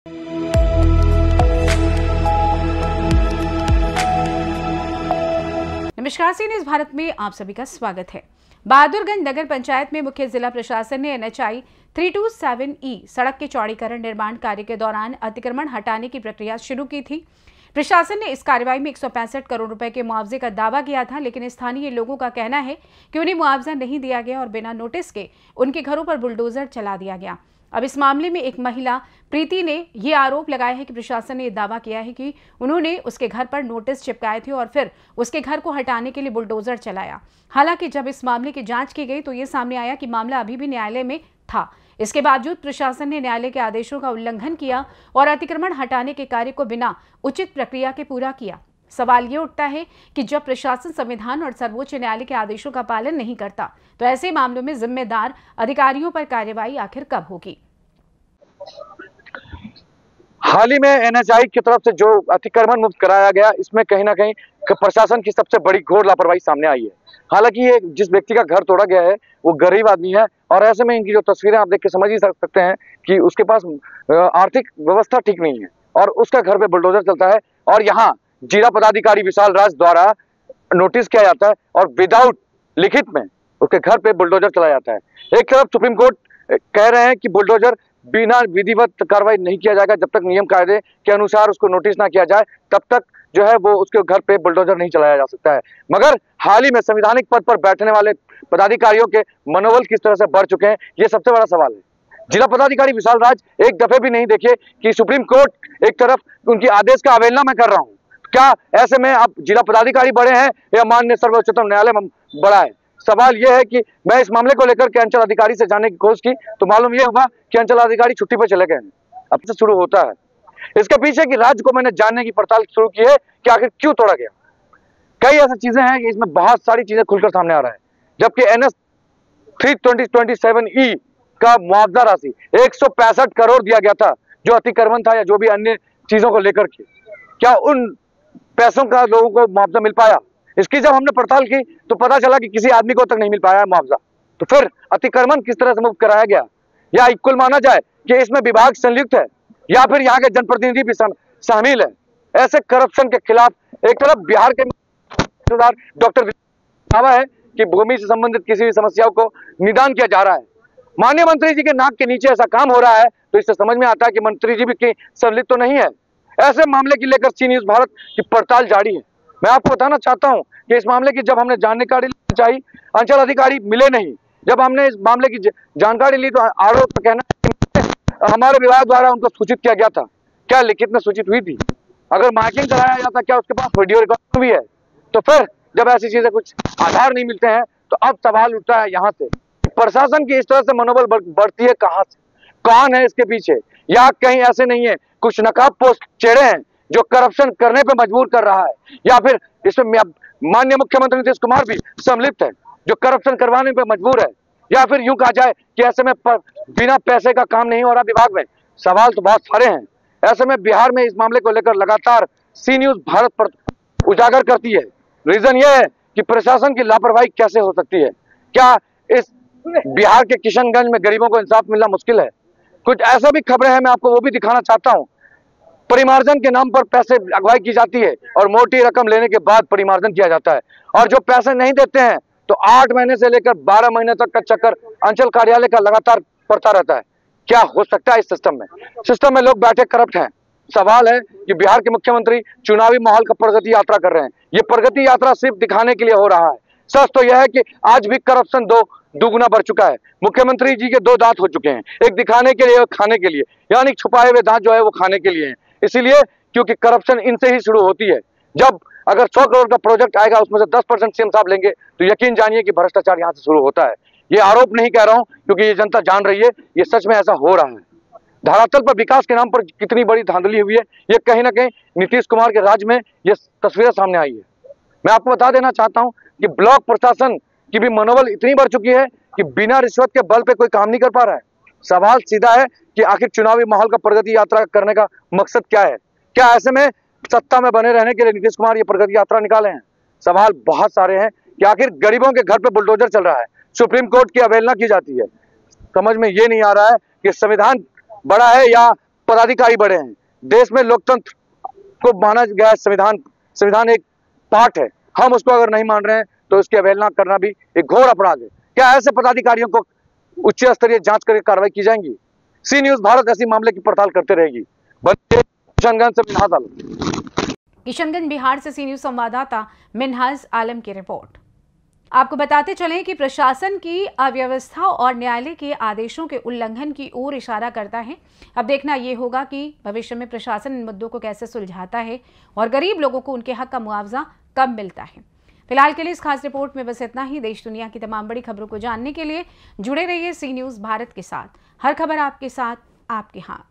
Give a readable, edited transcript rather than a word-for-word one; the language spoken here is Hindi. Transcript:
नमस्कार, सी न्यूज़ भारत में आप सभी का स्वागत है। बहादुरगंज नगर पंचायत में मुख्य जिला प्रशासन ने NHI 327E सड़क के चौड़ीकरण निर्माण कार्य के दौरान अतिक्रमण हटाने की प्रक्रिया शुरू की थी। प्रशासन ने इस कार्रवाई में 165 करोड़ रुपए के मुआवजे का दावा किया था, लेकिन स्थानीय लोगों का कहना है कि उन्हें मुआवजा नहीं दिया गया और बिना नोटिस के उनके घरों पर बुलडोजर चला दिया गया। अब इस मामले में एक महिला प्रीति ने ये आरोप लगाया है कि प्रशासन ने यह दावा किया है कि उन्होंने उसके घर पर नोटिस चिपकाए थे और फिर उसके घर को हटाने के लिए बुलडोजर चलाया। हालांकि जब इस मामले की जांच की गई तो ये सामने आया कि मामला अभी भी न्यायालय में था। इसके बावजूद प्रशासन ने न्यायालय के आदेशों का उल्लंघन किया और अतिक्रमण हटाने के कार्य को बिना उचित प्रक्रिया के पूरा किया। सवाल ये उठता है कि जब प्रशासन संविधान और सर्वोच्च न्यायालय के आदेशों का पालन नहीं करता तो ऐसे मामलों में जिम्मेदार अधिकारियों पर कार्रवाई आखिर कब होगी? हाल ही में NHI की तरफ से जो अतिक्रमण मुक्त कराया गया, इसमें कहीं ना कहीं प्रशासन की सबसे बड़ी घोर लापरवाही सामने आई है। हालांकि ये जिस व्यक्ति का घर तोड़ा गया है वो गरीब आदमी है और ऐसे में इनकी जो तस्वीरें आप देख के समझ ही सकते हैं कि उसके पास आर्थिक व्यवस्था ठीक नहीं है और उसका घर पे बुलडोजर चलता है और यहाँ जिला पदाधिकारी विशाल राज द्वारा नोटिस किया जाता है और विदाउट लिखित में उसके घर पे बुलडोजर चलाया जाता है। एक तरफ सुप्रीम कोर्ट कह रहे हैं कि बुलडोजर बिना विधिवत कार्रवाई नहीं किया जाएगा, जब तक नियम कायदे के अनुसार उसको नोटिस ना किया जाए तब तक जो है वो उसके घर पे बुलडोजर नहीं चलाया जा सकता है। मगर हाल ही में संवैधानिक पद पर बैठने वाले पदाधिकारियों के मनोबल किस तरह से बढ़ चुके हैं, ये सबसे बड़ा सवाल है। जिला पदाधिकारी विशाल राज एक दफे भी नहीं देखे कि सुप्रीम कोर्ट एक तरफ उनकी आदेश का अवहेलना मैं कर रहा हूँ। क्या ऐसे में आप जिला पदाधिकारी बड़े हैं या माननीय सर्वोच्चतम न्यायालय बड़ा है? सवाल यह है कि मैं इस मामले को लेकर के अंचल अधिकारी से जानने की कोशिश की तो मालूम यह हुआ कि अंचल अधिकारी छुट्टी पर चले गए हैं। अब से शुरू होता है इसके पीछे की राज्य को मैंने जानने की पड़ताल शुरू की है कि आखिर क्यों तोड़ा गया। कई ऐसी चीजें हैं कि इसमें बहुत सारी चीजें खुलकर सामने आ रहा है। जबकि NS 327E का मुआवजा राशि 165 करोड़ दिया गया था, जो अतिक्रमण था या जो भी अन्य चीजों को लेकर के, क्या उन पैसों का लोगों को मुआवजा मिल पाया? इसकी जब हमने पड़ताल की तो पता चला कि किसी आदमी को तक नहीं मिल पाया मुआवजा। तो फिर अतिक्रमण किस तरह से मुक्त कराया गया? या कुल माना जाए कि इसमें विभाग संयुक्त है या फिर यहाँ के जनप्रतिनिधि भी शामिल है? ऐसे करप्शन के खिलाफ एक तरफ बिहार के डॉक्टर दावा है कि भूमि से संबंधित किसी भी समस्याओं को निदान किया जा रहा है। माननीय मंत्री जी के नाक के नीचे ऐसा काम हो रहा है तो इससे समझ में आता है कि मंत्री जी भी सम्मिलित तो नहीं है। ऐसे मामले की लेकर सी न्यूज़ भारत की पड़ताल जारी है। मैं आपको बताना चाहता हूं कि इस मामले की जब हमने जानकारी चाहिए, अंचल अधिकारी मिले नहीं। जब हमने इस मामले की जानकारी ली तो आरोप का कहना हमारे विभाग द्वारा उनको सूचित किया गया था। क्या लिखित में सूचित हुई थी? अगर मार्किंग कराया जाता, क्या उसके पास वीडियो रिकॉर्ड भी है? तो फिर जब ऐसी चीजें कुछ आधार नहीं मिलते हैं तो अब सवाल उठता है यहाँ से, प्रशासन की इस तरह से मनोबल बढ़ती है कहाँ से? कौन है इसके पीछे? या कहीं ऐसे नहीं है कुछ नकाबपोश चेहरे हैं जो करप्शन करने पे मजबूर कर रहा है, या फिर इसमें माननीय मुख्यमंत्री नीतीश कुमार भी सम्मिलित है जो करप्शन करवाने पे मजबूर है, या फिर यूं कहा जाए कि ऐसे में बिना पैसे का काम नहीं हो रहा विभाग में? सवाल तो बहुत सारे हैं। ऐसे में बिहार में इस मामले को लेकर लगातार सी न्यूज़ भारत पर उजागर करती है। रीजन यह है कि प्रशासन की लापरवाही कैसे हो सकती है? क्या इस बिहार के किशनगंज में गरीबों को इंसाफ मिलना मुश्किल है? कुछ ऐसा भी खबरें हैं, मैं आपको वो भी दिखाना चाहता हूँ। परिमार्जन के नाम पर पैसे अगवाई की जाती है और मोटी रकम लेने के बाद परिमार्जन किया जाता है, और जो पैसे नहीं देते हैं तो 8 महीने से लेकर 12 महीने तक का चक्कर अंचल कार्यालय का लगातार पड़ता रहता है। क्या हो सकता है इस सिस्टम में लोग बैठे करप्ट हैं? सवाल है कि बिहार के मुख्यमंत्री चुनावी माहौल का प्रगति यात्रा कर रहे हैं। ये प्रगति यात्रा सिर्फ दिखाने के लिए हो रहा है। सच तो यह है कि आज भी करप्शन दुगुना बढ़ चुका है। मुख्यमंत्री जी के 2 दांत हो चुके हैं, एक दिखाने के लिए और खाने के लिए, यानी छुपाए हुए दांत जो है वो खाने के लिए है। इसीलिए क्योंकि करप्शन इनसे ही शुरू होती है। जब अगर 100 करोड़ का प्रोजेक्ट आएगा उसमें से 10% सीएम साहब लेंगे तो यकीन जानिए कि भ्रष्टाचार यहाँ से शुरू होता है। ये आरोप नहीं कह रहा हूँ क्योंकि ये जनता जान रही है, ये सच में ऐसा हो रहा है। धरातल पर विकास के नाम पर कितनी बड़ी धांधली हुई है, ये कहीं ना कहीं नीतीश कुमार के राज में ये तस्वीरें सामने आई है। मैं आपको बता देना चाहता हूँ कि ब्लॉक प्रशासन की भी मनोबल इतनी बढ़ चुकी है कि बिना रिश्वत के बल पे कोई काम नहीं कर पा रहा है। सवाल सीधा है कि आखिर चुनावी माहौल का प्रगति यात्रा करने का मकसद क्या है? क्या ऐसे में सत्ता में बने रहने के लिए नीतीश कुमार ये प्रगति यात्रा निकाले हैं? सवाल बहुत सारे हैं कि आखिर गरीबों के घर पे बुलडोजर चल रहा है, सुप्रीम कोर्ट की अवहेलना की जाती है। समझ में ये नहीं आ रहा है कि संविधान बड़ा है या पदाधिकारी बड़े हैं। देश में लोकतंत्र को माना गया है, संविधान एक पार्ट है। हम उसको अगर नहीं मान रहे हैं तो इसकी अवहेलना करना भी एक घोर अपराध है। क्या ऐसे पदाधिकारियों को उच्च स्तरीय जांच करके कार्रवाई की जाएंगी? सी न्यूज भारत ऐसी मामले की पड़ताल करते रहेगी। किशनगंज से मिन्हाज आलम। किशनगंज बिहार से सी न्यूज संवाददाता मिन्हाज आलम की रिपोर्ट। आपको बताते चलें कि प्रशासन की अव्यवस्था और न्यायालय के आदेशों के उल्लंघन की ओर इशारा करता है। अब देखना यह होगा कि भविष्य में प्रशासन इन मुद्दों को कैसे सुलझाता है और गरीब लोगों को उनके हक का मुआवजा कब मिलता है। फिलहाल के लिए इस खास रिपोर्ट में बस इतना ही। देश दुनिया की तमाम बड़ी खबरों को जानने के लिए जुड़े रहिए सी न्यूज भारत के साथ। हर खबर आपके साथ, आपके हाथ।